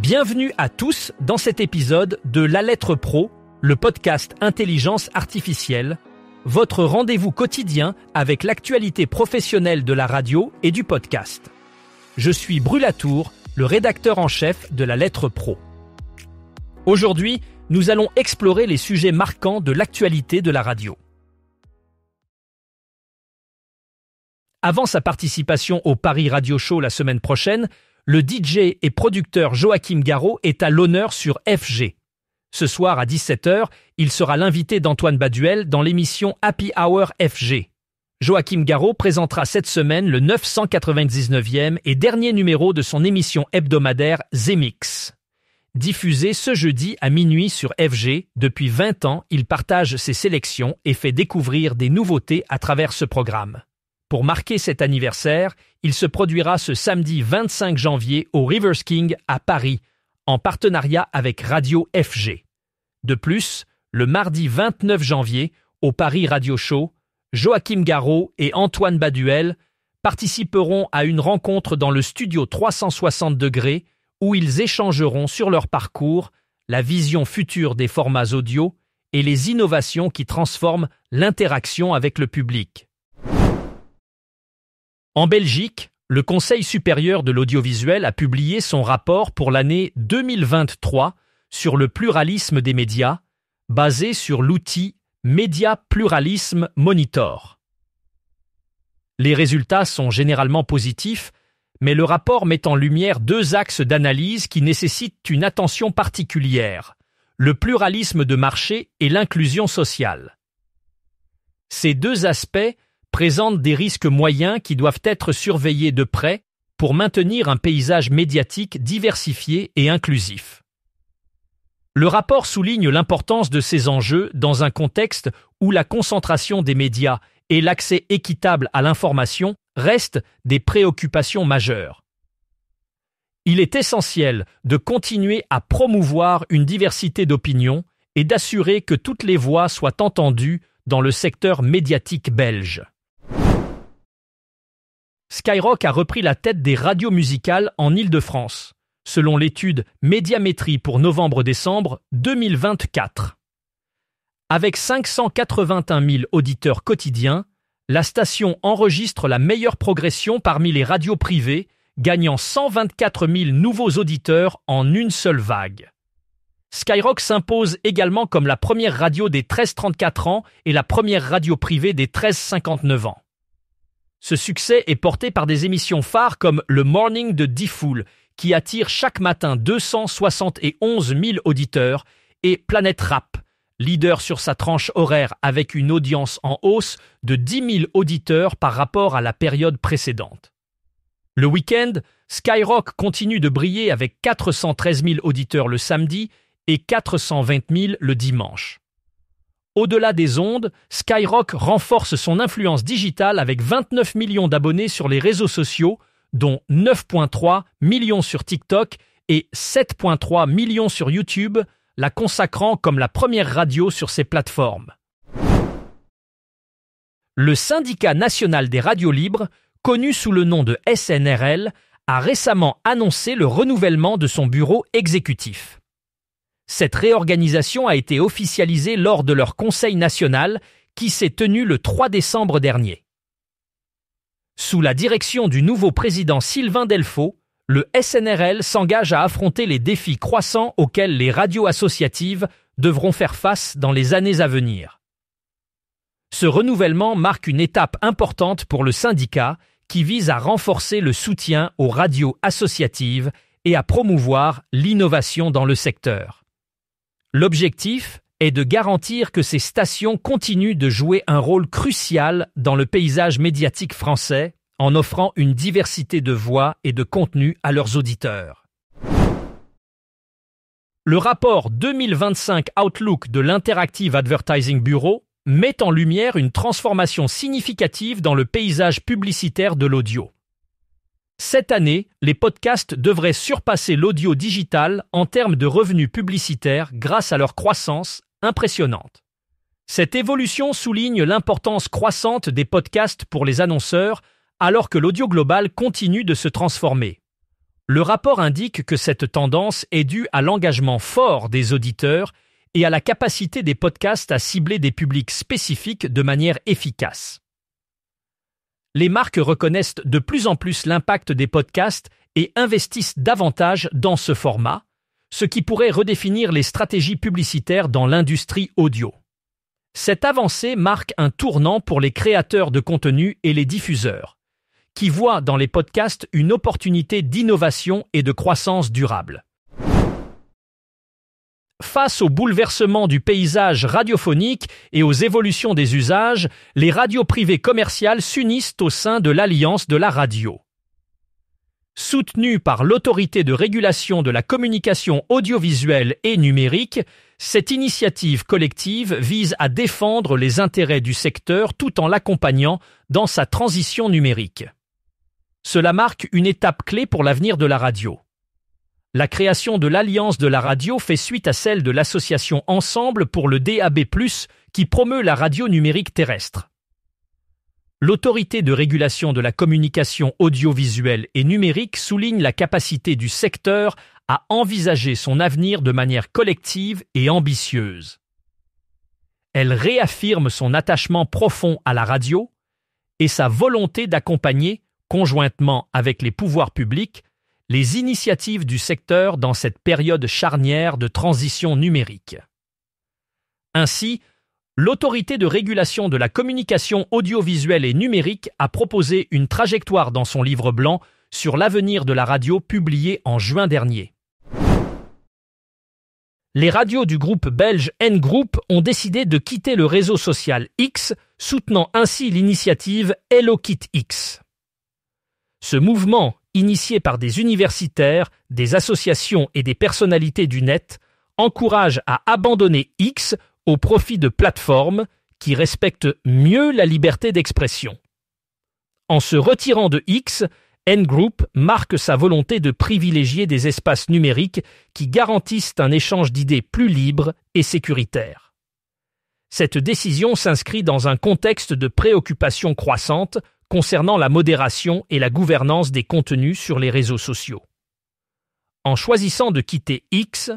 Bienvenue à tous dans cet épisode de La Lettre Pro, le podcast Intelligence Artificielle, votre rendez-vous quotidien avec l'actualité professionnelle de la radio et du podcast. Je suis Brulatour, le rédacteur en chef de La Lettre Pro. Aujourd'hui, nous allons explorer les sujets marquants de l'actualité de la radio. Avant sa participation au Paris Radio Show la semaine prochaine, le DJ et producteur Joachim Garraud est à l'honneur sur FG. Ce soir à 17h, il sera l'invité d'Antoine Baduel dans l'émission Happy Hour FG. Joachim Garraud présentera cette semaine le 999e et dernier numéro de son émission hebdomadaire Zemix. Diffusé ce jeudi à minuit sur FG, depuis 20 ans, il partage ses sélections et fait découvrir des nouveautés à travers ce programme. Pour marquer cet anniversaire, il se produira ce samedi 25 janvier au Rivers King à Paris, en partenariat avec Radio FG. De plus, le mardi 29 janvier, au Paris Radio Show, Joachim Garraud et Antoine Baduel participeront à une rencontre dans le studio 360 degrés où ils échangeront sur leur parcours, la vision future des formats audio et les innovations qui transforment l'interaction avec le public. En Belgique, le Conseil supérieur de l'audiovisuel a publié son rapport pour l'année 2023 sur le pluralisme des médias, basé sur l'outil Media Pluralism Monitor. Les résultats sont généralement positifs, mais le rapport met en lumière deux axes d'analyse qui nécessitent une attention particulière, le pluralisme de marché et l'inclusion sociale. Ces deux aspects présentent des risques moyens qui doivent être surveillés de près pour maintenir un paysage médiatique diversifié et inclusif. Le rapport souligne l'importance de ces enjeux dans un contexte où la concentration des médias et l'accès équitable à l'information restent des préoccupations majeures. Il est essentiel de continuer à promouvoir une diversité d'opinions et d'assurer que toutes les voix soient entendues dans le secteur médiatique belge. Skyrock a repris la tête des radios musicales en Île-de-France, selon l'étude Médiamétrie pour novembre-décembre 2024. Avec 581 000 auditeurs quotidiens, la station enregistre la meilleure progression parmi les radios privées, gagnant 124 000 nouveaux auditeurs en une seule vague. Skyrock s'impose également comme la première radio des 13-34 ans et la première radio privée des 13-59 ans. Ce succès est porté par des émissions phares comme le Morning de D-Fool, qui attire chaque matin 271 000 auditeurs, et Planète Rap, leader sur sa tranche horaire avec une audience en hausse de 10 000 auditeurs par rapport à la période précédente. Le week-end, Skyrock continue de briller avec 413 000 auditeurs le samedi et 420 000 le dimanche. Au-delà des ondes, Skyrock renforce son influence digitale avec 29 millions d'abonnés sur les réseaux sociaux, dont 9,3 millions sur TikTok et 7,3 millions sur YouTube, la consacrant comme la première radio sur ces plateformes. Le Syndicat national des radios libres, connu sous le nom de SNRL, a récemment annoncé le renouvellement de son bureau exécutif. Cette réorganisation a été officialisée lors de leur conseil national qui s'est tenu le 3 décembre dernier. Sous la direction du nouveau président Sylvain Delfaux, le SNRL s'engage à affronter les défis croissants auxquels les radios associatives devront faire face dans les années à venir. Ce renouvellement marque une étape importante pour le syndicat qui vise à renforcer le soutien aux radios associatives et à promouvoir l'innovation dans le secteur. L'objectif est de garantir que ces stations continuent de jouer un rôle crucial dans le paysage médiatique français en offrant une diversité de voix et de contenus à leurs auditeurs. Le rapport 2025 Outlook de l'Interactive Advertising Bureau met en lumière une transformation significative dans le paysage publicitaire de l'audio. Cette année, les podcasts devraient surpasser l'audio digital en termes de revenus publicitaires grâce à leur croissance impressionnante. Cette évolution souligne l'importance croissante des podcasts pour les annonceurs alors que l'audio global continue de se transformer. Le rapport indique que cette tendance est due à l'engagement fort des auditeurs et à la capacité des podcasts à cibler des publics spécifiques de manière efficace. Les marques reconnaissent de plus en plus l'impact des podcasts et investissent davantage dans ce format, ce qui pourrait redéfinir les stratégies publicitaires dans l'industrie audio. Cette avancée marque un tournant pour les créateurs de contenu et les diffuseurs, qui voient dans les podcasts une opportunité d'innovation et de croissance durable. Face au bouleversement du paysage radiophonique et aux évolutions des usages, les radios privées commerciales s'unissent au sein de l'Alliance de la radio. Soutenue par l'Autorité de régulation de la communication audiovisuelle et numérique, cette initiative collective vise à défendre les intérêts du secteur tout en l'accompagnant dans sa transition numérique. Cela marque une étape clé pour l'avenir de la radio. La création de l'Alliance de la radio fait suite à celle de l'association Ensemble pour le DAB+, qui promeut la radio numérique terrestre. L'Autorité de régulation de la communication audiovisuelle et numérique souligne la capacité du secteur à envisager son avenir de manière collective et ambitieuse. Elle réaffirme son attachement profond à la radio et sa volonté d'accompagner, conjointement avec les pouvoirs publics, les initiatives du secteur dans cette période charnière de transition numérique. Ainsi, l'Autorité de régulation de la communication audiovisuelle et numérique a proposé une trajectoire dans son livre blanc sur l'avenir de la radio publié en juin dernier. Les radios du groupe belge N-Group ont décidé de quitter le réseau social X, soutenant ainsi l'initiative Hello Kit X. Ce mouvement, initié par des universitaires, des associations et des personnalités du net, encourage à abandonner X au profit de plateformes qui respectent mieux la liberté d'expression. En se retirant de X, N-Group marque sa volonté de privilégier des espaces numériques qui garantissent un échange d'idées plus libre et sécuritaire. Cette décision s'inscrit dans un contexte de préoccupation croissante concernant la modération et la gouvernance des contenus sur les réseaux sociaux. En choisissant de quitter X,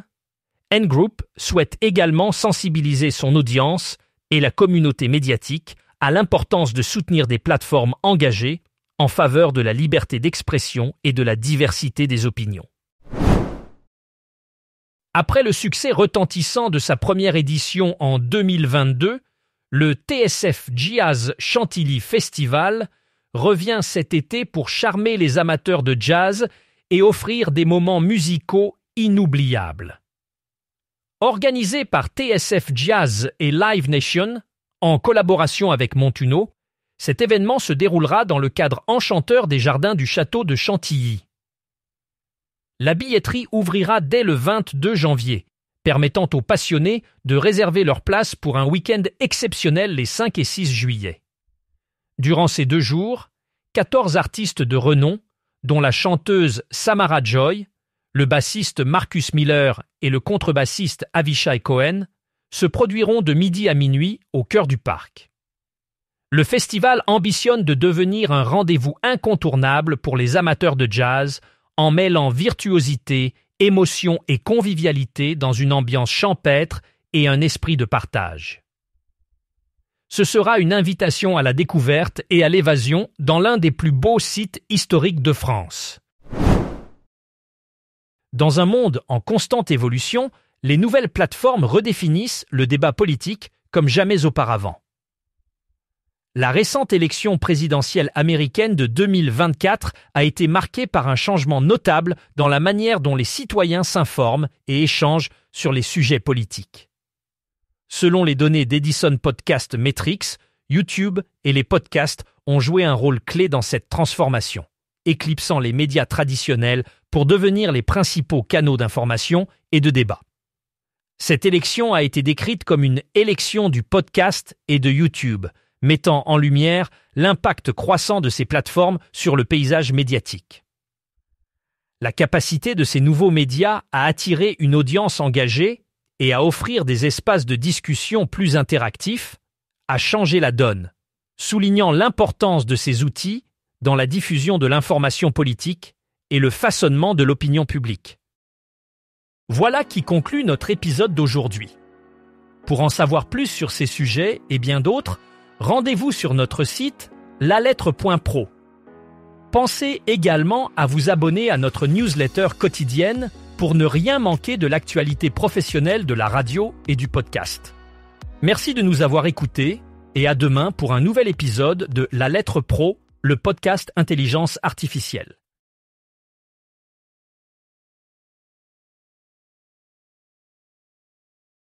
N-Group souhaite également sensibiliser son audience et la communauté médiatique à l'importance de soutenir des plateformes engagées en faveur de la liberté d'expression et de la diversité des opinions. Après le succès retentissant de sa première édition en 2022, le TSF Jazz Chantilly Festival revient cet été pour charmer les amateurs de jazz et offrir des moments musicaux inoubliables. Organisé par TSF Jazz et Live Nation, en collaboration avec Montuno, cet événement se déroulera dans le cadre enchanteur des jardins du château de Chantilly. La billetterie ouvrira dès le 22 janvier, permettant aux passionnés de réserver leur place pour un week-end exceptionnel les 5 et 6 juillet. Durant ces 2 jours, 14 artistes de renom, dont la chanteuse Samara Joy, le bassiste Marcus Miller et le contrebassiste Avishai Cohen, se produiront de midi à minuit au cœur du parc. Le festival ambitionne de devenir un rendez-vous incontournable pour les amateurs de jazz en mêlant virtuosité, émotion et convivialité dans une ambiance champêtre et un esprit de partage. Ce sera une invitation à la découverte et à l'évasion dans l'un des plus beaux sites historiques de France. Dans un monde en constante évolution, les nouvelles plateformes redéfinissent le débat politique comme jamais auparavant. La récente élection présidentielle américaine de 2024 a été marquée par un changement notable dans la manière dont les citoyens s'informent et échangent sur les sujets politiques. Selon les données d'Edison Podcast Metrics, YouTube et les podcasts ont joué un rôle clé dans cette transformation, éclipsant les médias traditionnels pour devenir les principaux canaux d'information et de débat. Cette élection a été décrite comme une élection du podcast et de YouTube, mettant en lumière l'impact croissant de ces plateformes sur le paysage médiatique. La capacité de ces nouveaux médias à attirer une audience engagée et à offrir des espaces de discussion plus interactifs a changé la donne, soulignant l'importance de ces outils dans la diffusion de l'information politique et le façonnement de l'opinion publique. Voilà qui conclut notre épisode d'aujourd'hui. Pour en savoir plus sur ces sujets et bien d'autres, rendez-vous sur notre site lalettre.pro. Pensez également à vous abonner à notre newsletter quotidienne pour ne rien manquer de l'actualité professionnelle de la radio et du podcast. Merci de nous avoir écoutés et à demain pour un nouvel épisode de La Lettre Pro, le podcast Intelligence Artificielle.